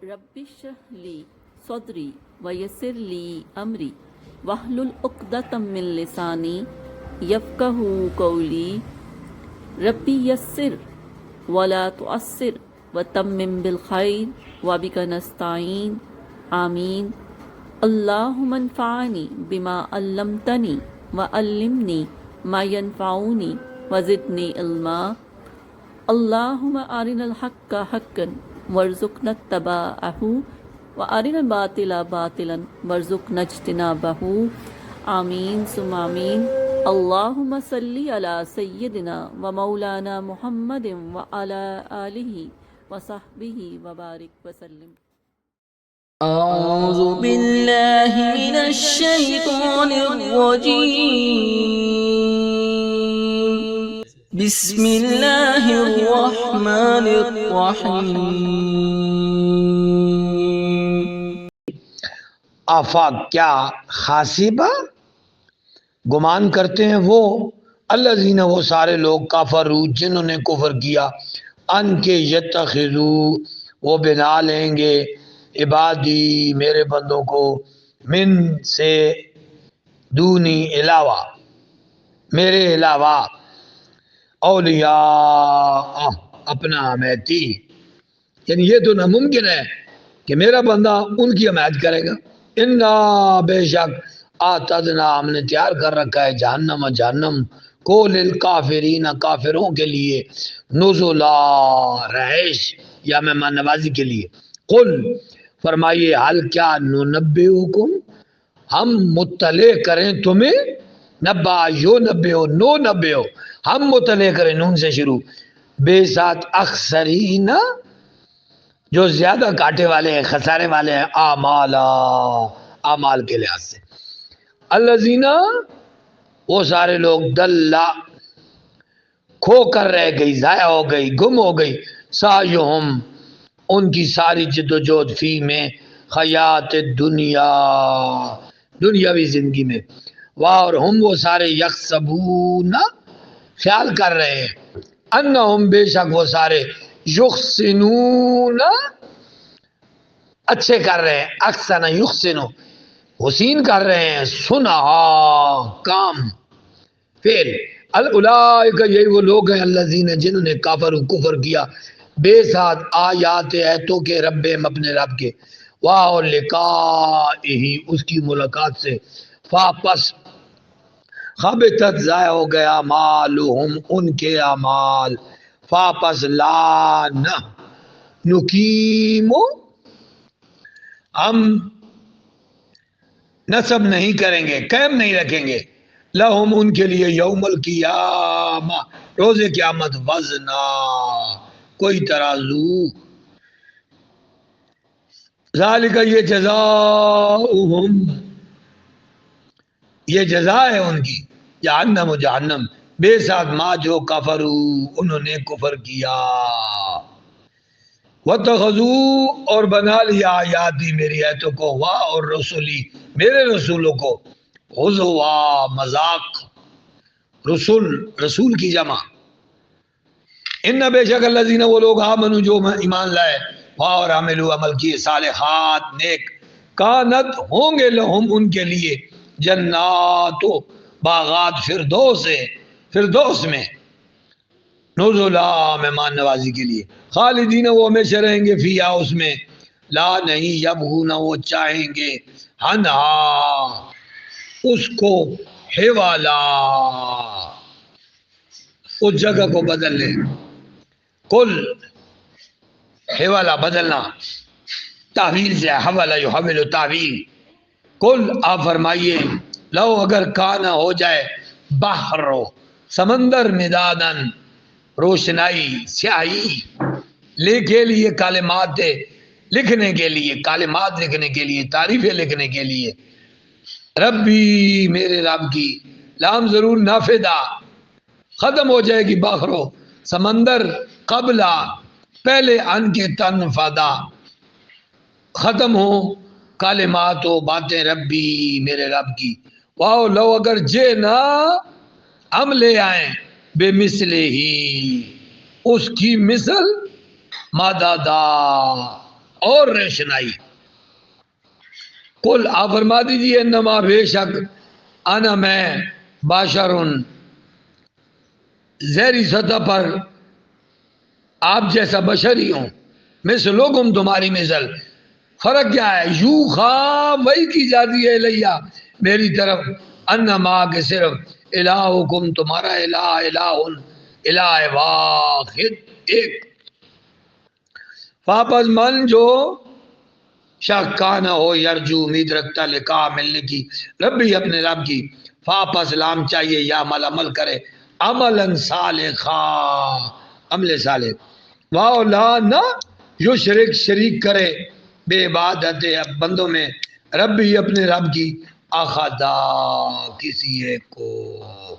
رب اشرح لی صدری ویسر لی امری واحلل عقدۃ من لسانی یفقہوا قولی ربی یسر ولا تعسر وتمم بالخیر وبک نستعین آمین اللہم انفعنی بما علمتنی وعلمنی ما ینفعنی وزدنی علما اللہم ارنا الحق حقا وارزقنا اتباعہ وارنا الباطل باطلا وارزقنا اجتنابہ آمین ثم آمین اللہم صلی علی سیدنا و مولانا محمد وعلی آلہ وصحبہ وبارک وسلم۔ أعوذ بالله من الشيطان الرجيم بسم الله الرحمن الرحيم آفاق کیا خاصبہ گمان کرتے ہیں وہ الذین وہ سارے لوگ کافروا جنہوں نے کفر کیا ان کے یتخذو وہ بنا لیں گے عبادی میرے بندوں کو من سے دونی علاوہ میرے علاوہ اولیاء اپنا حمایتی، یعنی یہ تو ناممکن ہے کہ میرا بندہ ان کی حمایت کرے گا۔ انا بے شک اعتدنا ہم نے تیار کر رکھا ہے جہنم کو للکافرین کافروں کے لیے نزلا رہائش یا مہمان نوازی کے لیے۔ قل فرمائیے حل کیا ننبئکم ہم مطلع کریں تمہیں، نبا یو نبئو نو نبئو ہم مطلع کریں نون سے شروع، بے ساتھ اخسرین جو زیادہ کاٹے والے ہیں خسارے والے ہیں، اعمال کے لحاظ سے، الذین وہ سارے لوگ دلہ کھو کر رہ گئی، ضائع ہو گئی، گم ہو گئی، سعیہم ان کی ساری جد و جہد فی میں حیات دنیاوی زندگی میں، اور ہم وہ سارے یحسبون خیال کر رہے ہیں، انہم بے شک وہ سارے یحسنون اچھے کر رہے ہیں، احسن یحسن حسین کر رہے ہیں، سنا کام فعل، اولئک یہی وہ لوگ ہیں الذین جنہوں نے کفر کیا بے ساتھ آیات ایتوں کے ربہم اپنے رب کے، واہ لقائہ اس کی ملاقات سے، فاپس خبتت ضائع ہو گیا مالہم ان کے اعمال، فاپس لا نقیمو ہم نصب نہیں کریں گے، قائم نہیں رکھیں گے، لہم ان کے لیے یوم القیامہ روز قیامت وزنا کوئی ترازو، ذالک یہ جزاؤہم یہ جزا ہے ان کی، جہنم بے ساتھ ما جو کفروا انہوں نے کفر کیا، واتخذوا اور بنا لیا آیاتی میری آیتوں کو، واہ اور رسولی میرے رسولوں کو، ہزوا مذاق، رسول کی جمع، ان بے شک الذین وہ لوگ آمنوا جو ایمان لائے، اور عملوا عمل کیے صالحات نیک، کانت ہوں گے لہم ان کے لیے جنات باغات فردوس میں نزلا مہمان نوازی کے لیے، خالدین وہ ہمیشہ رہیں گے فیہا اس میں، لا نہیں یبغون وہ چاہیں گے عنہا اس کو حوالا اس جگہ کو بدل لیں، کل حوالا بدلنا تحویل سے، حوالا یحول تحویل، کل آپ فرمائیے لو اگر کانا ہو جائے بحر سمندر مدادن روشنائی سیاہی کے لیے کلمات لکھنے کے لیے، کلمات لکھنے کے لیے، تعریفیں لکھنے کے لیے، ربی میرے رب کی، لام ضرور نافدہ ختم ہو جائے گی بحرو سمندر، قبلہ پہلے ان کے تنفدہ ختم ہو کلمات و باتیں ربی میرے رب کی، واو لو اگر جے نا ہم لے آئیں بے مثلے ہی اس کی مثل مددا اور اور روشنائی. قل آپ فرما دیجیے انما بے شک انا میں باشرن ظاہری سطح پر آپ جیسا بشر ہی ہوں، مثلکم تمہاری مثل. فرق کیا ہے؟ یوحا وہی کی جاتی ہے الیہ میری طرف، انما کہ صرف الہکم تمہارا الہ الہ واحد ایک. واپس من جو شخص کانا ہو یرجو امید رکھتا لقاء ملنے کی ربی اپنے رب کی، واپس لام چاہیے یا عمل کرے عملا صالحا عمل صالح، واولا نہ جو شریک کرے بے عبادت بندوں میں ربی اپنے رب کی اخدا کسی ایک کو.